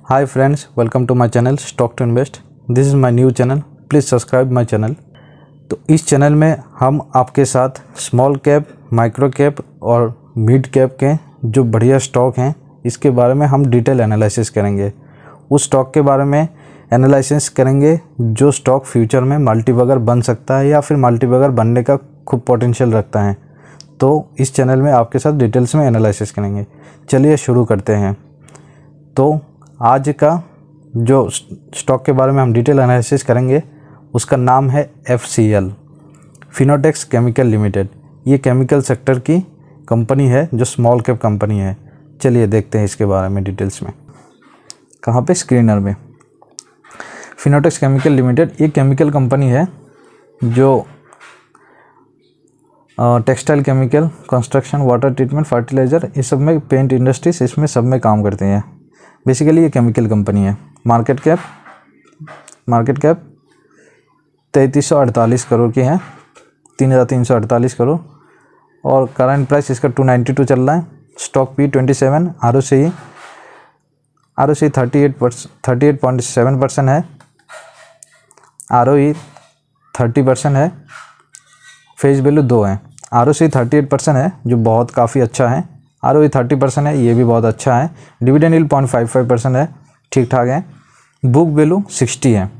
Hi friends, welcome to my channel Stock to Invest. This is my new channel. Please subscribe my channel. तो इस channel में हम आपके साथ small cap, micro cap और mid cap के जो बढ़िया स्टॉक हैं इसके बारे में हम डिटेल एनालिसिस करेंगे। उस स्टॉक के बारे में एनालिसिस करेंगे जो स्टॉक फ्यूचर में मल्टीबैगर बन सकता है या फिर मल्टीबैगर बनने का खूब पोटेंशियल रखता है। तो इस चैनल में आपके साथ डिटेल्स में एनालिसिस करेंगे। चलिए शुरू करते हैं। तो आज का जो स्टॉक के बारे में हम डिटेल एनालिसिस करेंगे उसका नाम है FCL, फिनोटेक्स केमिकल लिमिटेड। ये केमिकल सेक्टर की कंपनी है जो स्मॉल कैप कंपनी है। चलिए देखते हैं इसके बारे में डिटेल्स में। कहाँ पे? स्क्रीनर में। फिनोटेक्स केमिकल लिमिटेड ये केमिकल कंपनी है जो textile chemical, construction, water treatment, fertiliser, इस सब में, पेंट इंडस्ट्रीज, इसमें सब में काम करते हैं। बेसिकली ये केमिकल कंपनी है। मार्केट कैप 3348 करोड़ की है, 3348 करोड़। और करंट प्राइस इसका 292 चल रहा है। स्टॉक P 27, ROCE 38.7% है, ROE 30% है, फेस वैल्यू 2 है। ROCE 38% है जो बहुत काफ़ी अच्छा है, ROE 30% है, ये भी बहुत अच्छा है। डिविडेंड यील्ड 0.55% है, ठीक ठाक है। बुक वैल्यू 60 है।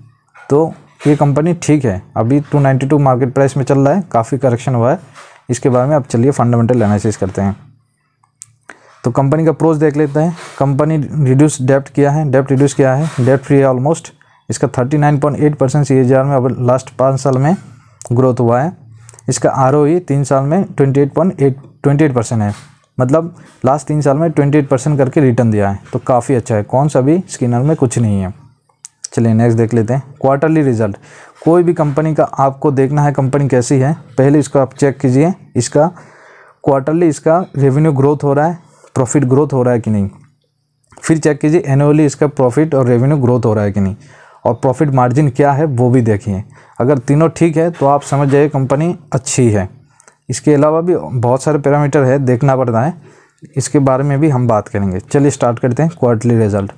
तो ये कंपनी ठीक है। अभी 292 मार्केट प्राइस में चल रहा है, काफ़ी करेक्शन हुआ है। इसके बारे में अब चलिए फंडामेंटल एनालिसिस करते हैं। तो कंपनी का प्रोज देख लेते हैं। कंपनी रिड्यूस डेप्ट किया है, डेप्ट फ्री है ऑलमोस्ट। इसका 39.8% CAGR में अब लास्ट 5 साल में ग्रोथ हुआ है। इसका ROE 3 साल में 28% है, मतलब लास्ट 3 साल में 28% करके रिटर्न दिया है। तो काफ़ी अच्छा है। कौन सा भी स्कैनर में कुछ नहीं है। चलिए नेक्स्ट देख लेते हैं। Quarterly result. कोई भी कंपनी का आपको देखना है कंपनी कैसी है, पहले इसको आप चेक कीजिए। इसका क्वार्टरली इसका रेवेन्यू ग्रोथ हो रहा है, प्रॉफिट ग्रोथ हो रहा है कि नहीं। फिर चेक कीजिए एनुअली इसका प्रॉफिट और रेवेन्यू ग्रोथ हो रहा है कि नहीं। और प्रॉफिट मार्जिन क्या है वो भी देखिए। अगर तीनों ठीक है तो आप समझ जाइए कंपनी अच्छी है। इसके अलावा भी बहुत सारे पैरामीटर है, देखना पड़ता है। इसके बारे में भी हम बात करेंगे। चलिए स्टार्ट करते हैं। क्वार्टरली रिजल्ट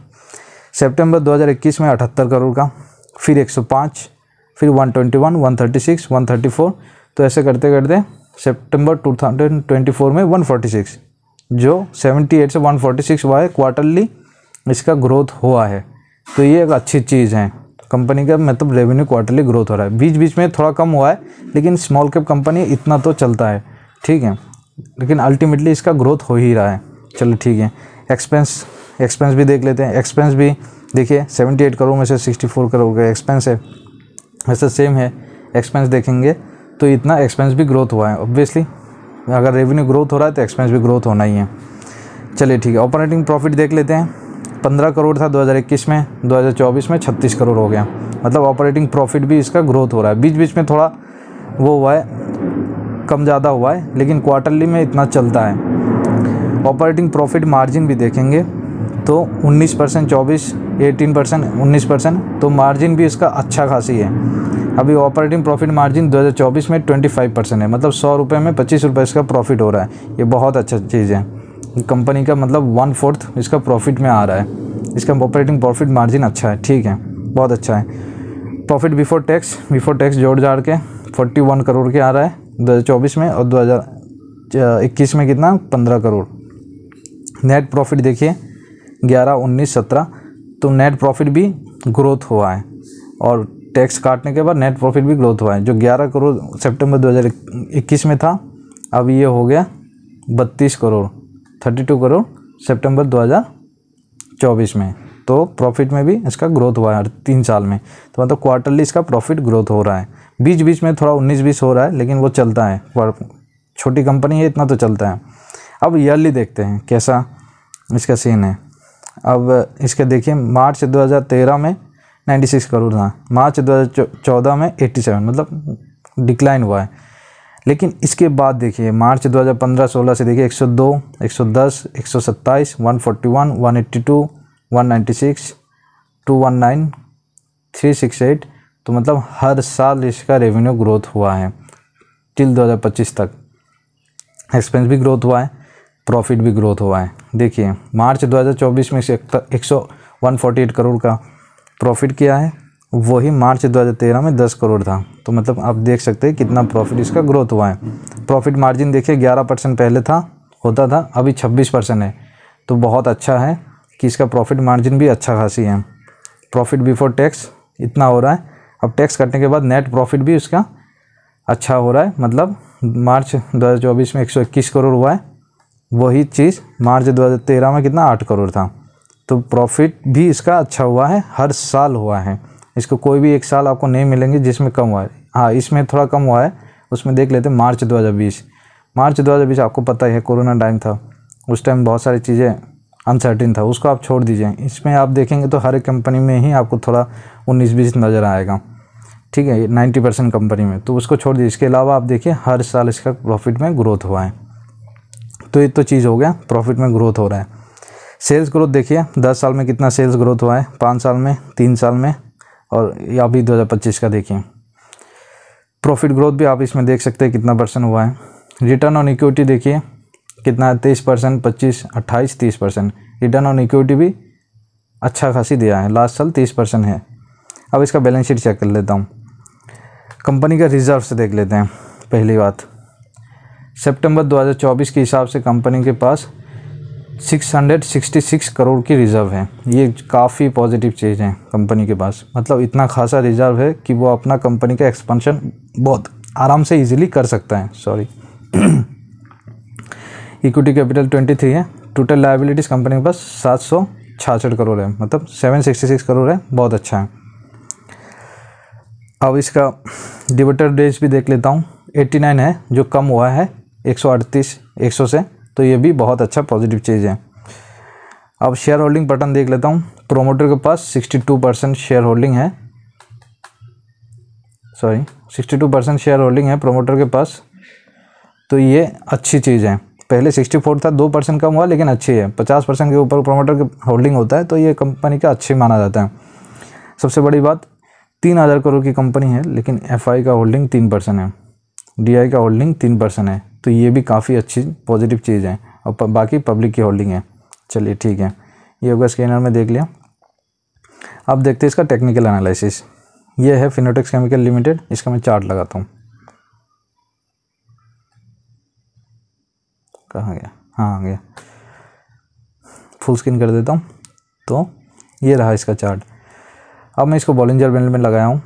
सितंबर 2021 में 78 करोड़ का, फिर 105, फिर 121, 136, 134। तो ऐसे करते करते सितंबर 2024 में 146, जो 78 से 146 हुआ है। क्वार्टरली इसका ग्रोथ हुआ है। तो ये एक अच्छी चीज़ है कंपनी का, मतलब रेवेन्यू क्वार्टरली ग्रोथ हो रहा है। बीच बीच में थोड़ा कम हुआ है, लेकिन स्मॉल कैप कंपनी इतना तो चलता है, ठीक है। लेकिन अल्टीमेटली इसका ग्रोथ हो ही रहा है। चलो ठीक है। एक्सपेंस भी देख लेते हैं। एक्सपेंस भी देखिए 78 करोड़ में से 64 करोड़ का एक्सपेंस है। वैसे सेम है। एक्सपेंस देखेंगे तो इतना एक्सपेंस भी ग्रोथ हुआ है। ऑब्वियसली अगर रेवेन्यू ग्रोथ हो रहा है तो एक्सपेंस भी ग्रोथ होना ही है। चलिए ठीक है। ऑपरेटिंग प्रॉफिट देख लेते हैं। 15 करोड़ था 2021 में, 2024 में 36 करोड़ हो गया। मतलब ऑपरेटिंग प्रॉफिट भी इसका ग्रोथ हो रहा है। बीच बीच में थोड़ा वो हुआ है, कम ज़्यादा हुआ है, लेकिन क्वार्टरली में इतना चलता है। ऑपरेटिंग प्रॉफिट मार्जिन भी देखेंगे तो 19%, 24, 18%, 19%। तो मार्जिन भी इसका अच्छा खासी है। अभी ऑपरेटिंग प्रॉफिट मार्जिन 2024 में 25% है, मतलब 100 रुपये में 25 रुपये इसका प्रॉफिट हो रहा है। ये बहुत अच्छा चीज़ है कंपनी का, मतलब 1/4 इसका प्रॉफिट में आ रहा है। इसका ऑपरेटिंग प्रॉफिट मार्जिन अच्छा है, ठीक है, बहुत अच्छा है। प्रॉफिट बिफोर टैक्स जोड़ जाड़ के 41 करोड़ के आ रहा है 2024 में, और 2021 में कितना? 15 करोड़। नेट प्रॉफिट देखिए 11, 19, 17। तो नेट प्रॉफिट भी ग्रोथ हुआ है, और टैक्स काटने के बाद नेट प्रॉफिट भी ग्रोथ हुआ है। जो 11 करोड़ सितंबर 2021 में था, अब ये हो गया 32 करोड़, 32 करोड़ सितंबर 2024 में। तो प्रॉफिट में भी इसका ग्रोथ हुआ है 3 साल में। तो मतलब क्वार्टरली इसका प्रॉफिट ग्रोथ हो रहा है। बीच बीच में थोड़ा 19-20 हो रहा है, लेकिन वो चलता है। छोटी कंपनी है, इतना तो चलता है। अब ईयरली देखते हैं कैसा इसका सीन है। अब इसके देखिए मार्च 2013 में 96 करोड़ था, मार्च 2014 में 87, मतलब डिक्लाइन हुआ है। लेकिन इसके बाद देखिए मार्च 2015-16 से देखिए 102, 110, 127, 141, 182, 196, 219, 368। तो मतलब हर साल इसका रेवेन्यू ग्रोथ हुआ है टिल 2025 तक। एक्सपेंस भी ग्रोथ हुआ है, प्रॉफिट भी ग्रोथ हुआ है। देखिए मार्च 2024 में 148 करोड़ का प्रॉफिट किया है, वही मार्च 2013 में 10 करोड़ था। तो मतलब आप देख सकते हैं कितना प्रॉफिट इसका ग्रोथ हुआ है। प्रॉफिट मार्जिन देखिए 11% पहले होता था, अभी 26% है। तो बहुत अच्छा है कि इसका प्रॉफिट मार्जिन भी अच्छा खासी है। प्रॉफिट बिफोर टैक्स इतना हो रहा है, अब टैक्स कटने के बाद नेट प्रॉफिट भी उसका अच्छा हो रहा है। मतलब मार्च 2024 में 121 करोड़ हुआ है, वही चीज़ मार्च 2013 में कितना 8 करोड़ था। तो प्रॉफिट भी इसका अच्छा हुआ है, हर साल हुआ है। इसको कोई भी एक साल आपको नहीं मिलेंगे जिसमें कम हुआ है। हाँ, इसमें थोड़ा कम हुआ है, उसमें देख लेते हैं मार्च 2020। मार्च 2020 आपको पता ही है कोरोना टाइम था, उस टाइम बहुत सारी चीज़ें अनसर्टिन था, उसको आप छोड़ दीजिए। इसमें आप देखेंगे तो हर एक कंपनी में ही आपको थोड़ा 19-20 नज़र आएगा, ठीक है, 90% कंपनी में, तो उसको छोड़ दीजिए। इसके अलावा आप देखिए हर साल इसका प्रॉफिट में ग्रोथ हुआ है। तो ये तो चीज़ हो गया, प्रॉफिट में ग्रोथ हो रहा है। सेल्स ग्रोथ देखिए 10 साल में कितना सेल्स ग्रोथ हुआ है, 5 साल में, 3 साल में, और अभी 2025 का देखिए। प्रॉफिट ग्रोथ भी आप इसमें देख सकते हैं कितना % हुआ है। रिटर्न ऑन इक्विटी देखिए कितना है, 23%, 25, 28, 30%। रिटर्न ऑन इक्विटी भी अच्छा खासी दिया है, लास्ट साल 30% है। अब इसका बैलेंस शीट चेक कर लेता हूँ। कंपनी का रिजर्व से देख लेते हैं। पहली बात, सितंबर 2024 के हिसाब से कंपनी के पास 666 करोड़ की रिज़र्व है। ये काफ़ी पॉजिटिव चीज़ है कंपनी के पास, मतलब इतना खासा रिज़र्व है कि वो अपना कंपनी का एक्सपेंशन बहुत आराम से इजीली कर सकता है। सॉरी इक्विटी कैपिटल 23 है। टोटल लायबिलिटीज़ कंपनी के पास 766 करोड़ है, मतलब 766 करोड़ है, बहुत अच्छा है। अब इसका डिबेटर डेज भी देख लेता हूँ, 89 है, जो कम हुआ है 138 100 से, तो ये भी बहुत अच्छा पॉजिटिव चीज़ है। अब शेयर होल्डिंग पैटर्न देख लेता हूँ। प्रोमोटर के पास 62% शेयर होल्डिंग है, 62% शेयर होल्डिंग है प्रोमोटर के पास, तो ये अच्छी चीज़ है। पहले 64 था, 2% कम हुआ, लेकिन अच्छी है। 50% के ऊपर प्रोमोटर की होल्डिंग होता है तो ये कंपनी का अच्छी माना जाता है। सबसे बड़ी बात, 3000 करोड़ की कंपनी है, लेकिन FI का होल्डिंग 3% है, DI का होल्डिंग 3% है, तो ये भी काफ़ी अच्छी पॉजिटिव चीज़ है। और बाकी पब्लिक की होल्डिंग है। चलिए ठीक है, ये होगा स्कैनर में देख लिया। अब देखते हैं इसका टेक्निकल एनालिसिस। ये है फिनोटेक्स केमिकल लिमिटेड, इसका मैं चार्ट लगाता हूँ। कहाँ गया, हाँ आ गया, फुल स्क्रीन कर देता हूँ। तो ये रहा इसका चार्ट। अब मैं इसको बॉलिंजर बैंड में लगाया हूँ।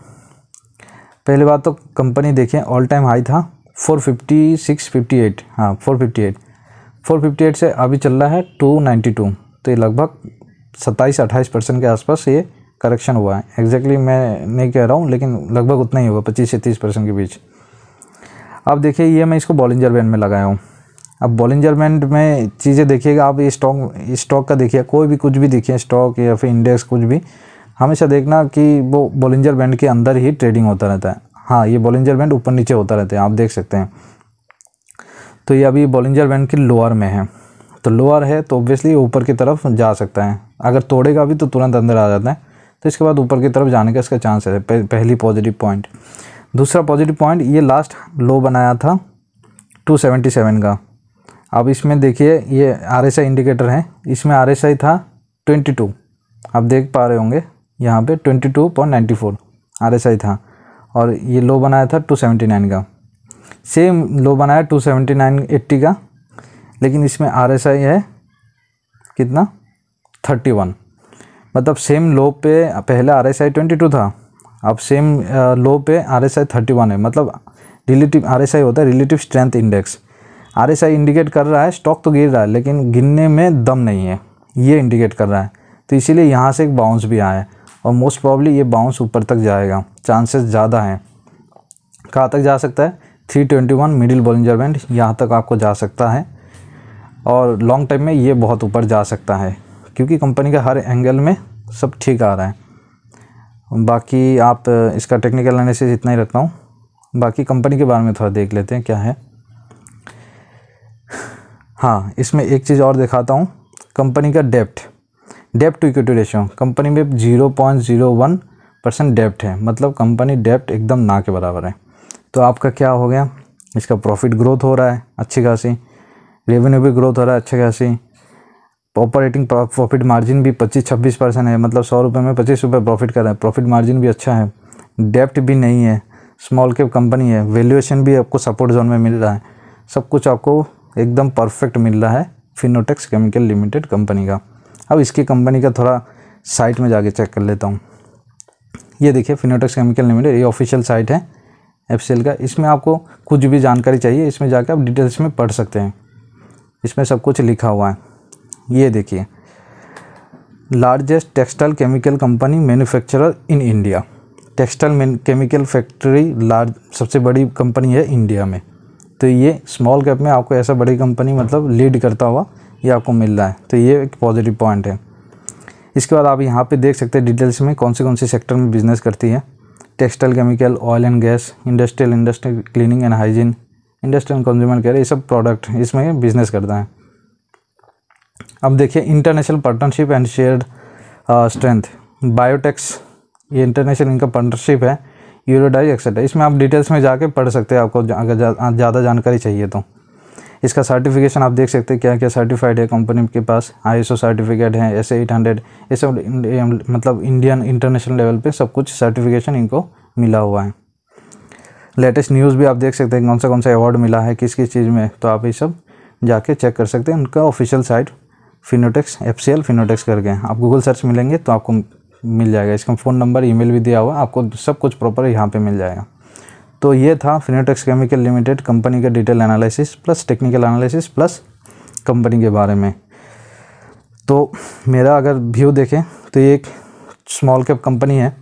पहले बात तो कंपनी देखिए ऑल टाइम हाई था 456.58, हाँ 458 से अभी चल रहा है 292, तो ये लगभग 27-28% के आसपास ये करेक्शन हुआ है। एग्जैक्टली मैं नहीं कह रहा हूँ, लेकिन लगभग उतना ही होगा, 25 से 30% के बीच। अब देखिए ये मैं इसको बॉलिंजर बैंड में लगाया हूँ। अब बॉलिंजर बैंड में चीज़ें देखिएगा आप, ये स्टॉक का देखिए, कोई भी कुछ भी देखिए, स्टॉक या फिर इंडेक्स कुछ भी, हमेशा देखना कि वो बॉलिंजर बैंड के अंदर ही ट्रेडिंग होता रहता है। हाँ, ये बॉलिंजर बैंड ऊपर नीचे होता रहता है, आप देख सकते हैं। तो ये अभी बॉलिंजर बैंड के लोअर में है, तो लोअर है तो ऑब्वियसली ऊपर की तरफ जा सकता है। अगर तोड़ेगा भी तो तुरंत अंदर आ जाता है, तो इसके बाद ऊपर की तरफ जाने का इसका चांस है। पहली पॉजिटिव पॉइंट। दूसरा पॉजिटिव पॉइंट, ये लास्ट लो बनाया था 277 का। अब इसमें देखिए ये RSI इंडिकेटर है, इसमें RSI था 22, आप देख पा रहे होंगे यहाँ पे 22.94 RSI था, और ये लो बनाया था 279 का। सेम लो बनाया 279.80 का, लेकिन इसमें RSI है कितना 31, मतलब सेम लो पे पहले RSI 22 था, अब सेम लो पे RSI 31 है। मतलब रिलेटिव RSI होता है relative strength index. RSI indicate कर रहा है स्टॉक तो गिर रहा है, लेकिन गिरने में दम नहीं है, ये इंडिकेट कर रहा है। तो इसीलिए यहाँ से एक बाउंस भी आया है, और मोस्ट प्रॉब्ली ये बाउंस ऊपर तक जाएगा, चांसेस ज़्यादा हैं। कहाँ तक जा सकता है, 321 मिडिल बॉलिंजर बैंड, यहाँ तक आपको जा सकता है, और लॉन्ग टाइम में ये बहुत ऊपर जा सकता है, क्योंकि कंपनी का हर एंगल में सब ठीक आ रहा है। बाकी आप इसका टेक्निकल एनालिसिस इतना ही रखता हूँ। बाकी कंपनी के बारे में थोड़ा देख लेते हैं क्या है। हाँ, इसमें एक चीज़ और दिखाता हूँ, कंपनी का डेप्ट टू इक्विटी रेशियो। कंपनी में 0.01% डेप्ट है, मतलब कंपनी डेप्ट एकदम ना के बराबर है। तो आपका क्या हो गया, इसका प्रॉफिट ग्रोथ हो रहा है अच्छी खासी, रेवेन्यू भी ग्रोथ हो रहा है अच्छी खासी, ऑपरेटिंग प्रॉफिट मार्जिन भी 25-26% है, मतलब 100 रुपये में 25 रुपये प्रॉफिट कर रहा है। प्रॉफिट मार्जिन भी अच्छा है, डेप्ट भी नहीं है, स्मॉल कैप कंपनी है, वैल्यूएशन भी आपको सपोर्ट जोन में मिल रहा है, सब कुछ आपको एकदम परफेक्ट मिल रहा है फिनोटेक्स केमिकल लिमिटेड कंपनी का। अब इसकी कंपनी का थोड़ा साइट में जाके चेक कर लेता हूँ। ये देखिए फिनोटेक्स केमिकल लिमिटेड, ये ऑफिशियल साइट है एफसीएल का। इसमें आपको कुछ भी जानकारी चाहिए, इसमें जाकर आप डिटेल्स में पढ़ सकते हैं, इसमें सब कुछ लिखा हुआ है। ये देखिए, largest textile chemical company manufacturer in India, textile chemical factory large सबसे बड़ी कंपनी है इंडिया में। तो ये स्मॉल कैप में आपको ऐसा बड़ी कंपनी मतलब लीड करता हुआ ये आपको मिल रहा है, तो ये एक पॉजिटिव पॉइंट है। इसके बाद आप यहाँ पे देख सकते हैं डिटेल्स में कौन से सेक्टर में बिजनेस करती है। Textile chemical, oil and gas, industrial cleaning and hygiene, industrial consumer care, ये सब प्रोडक्ट इसमें बिजनेस करता है। अब देखिए international partnership and shared strength, biotechs, ये इंटरनेशनल इनका पार्टनरशिप है, यूरोडाइज एक्सेट्रा। इसमें आप डिटेल्स में जाके पढ़ सकते हैं, आपको अगर ज़्यादा जानकारी चाहिए तो। इसका सर्टिफिकेशन आप देख सकते हैं क्या क्या सर्टिफाइड है कंपनी के पास, ISO सर्टिफिकेट है, SA-800, ये सब मतलब इंडियन इंटरनेशनल लेवल पे सब कुछ सर्टिफिकेशन इनको मिला हुआ है। लेटेस्ट न्यूज़ भी आप देख सकते हैं कौन सा अवार्ड मिला है किस चीज़ में, तो आप ये सब जाके चेक कर सकते हैं। उनका official site Fineotex FCL Fineotex करके, आप गूगल सर्च मिलेंगे तो आपको मिल जाएगा। इसका फ़ोन नंबर, ईमेल भी दिया हुआ, आपको सब कुछ प्रॉपर यहाँ पे मिल जाएगा। तो ये था फिनोटेक्स केमिकल लिमिटेड कंपनी का detail analysis plus technical analysis plus company के बारे में। तो मेरा अगर व्यू देखें तो ये एक स्मॉल कैप कंपनी है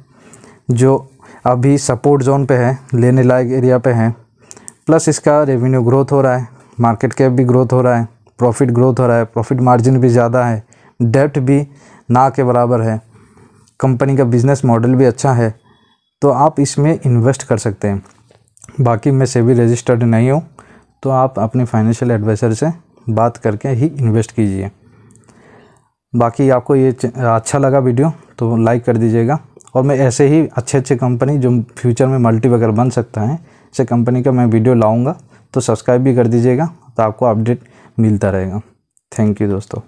जो अभी सपोर्ट जोन पे है, लेने लायक एरिया पे है, प्लस इसका रेवेन्यू ग्रोथ हो रहा है, मार्केट कैप भी ग्रोथ हो रहा है, प्रॉफिट ग्रोथ हो रहा है, प्रॉफिट मार्जिन भी ज़्यादा है, डेप्ट भी ना के बराबर है, कंपनी का बिजनेस मॉडल भी अच्छा है, तो आप इसमें इन्वेस्ट कर सकते हैं। बाकी मैं सेबी रजिस्टर्ड नहीं हूँ, तो आप अपने फाइनेंशियल एडवाइज़र से बात करके ही इन्वेस्ट कीजिए। बाकी आपको ये अच्छा लगा वीडियो तो लाइक कर दीजिएगा, और मैं ऐसे ही अच्छे कंपनी जो फ्यूचर में मल्टी वगैरह बन सकता है ऐसे कंपनी का मैं वीडियो लाऊंगा, तो सब्सक्राइब भी कर दीजिएगा, तो आपको अपडेट मिलता रहेगा। थैंक यू दोस्तों।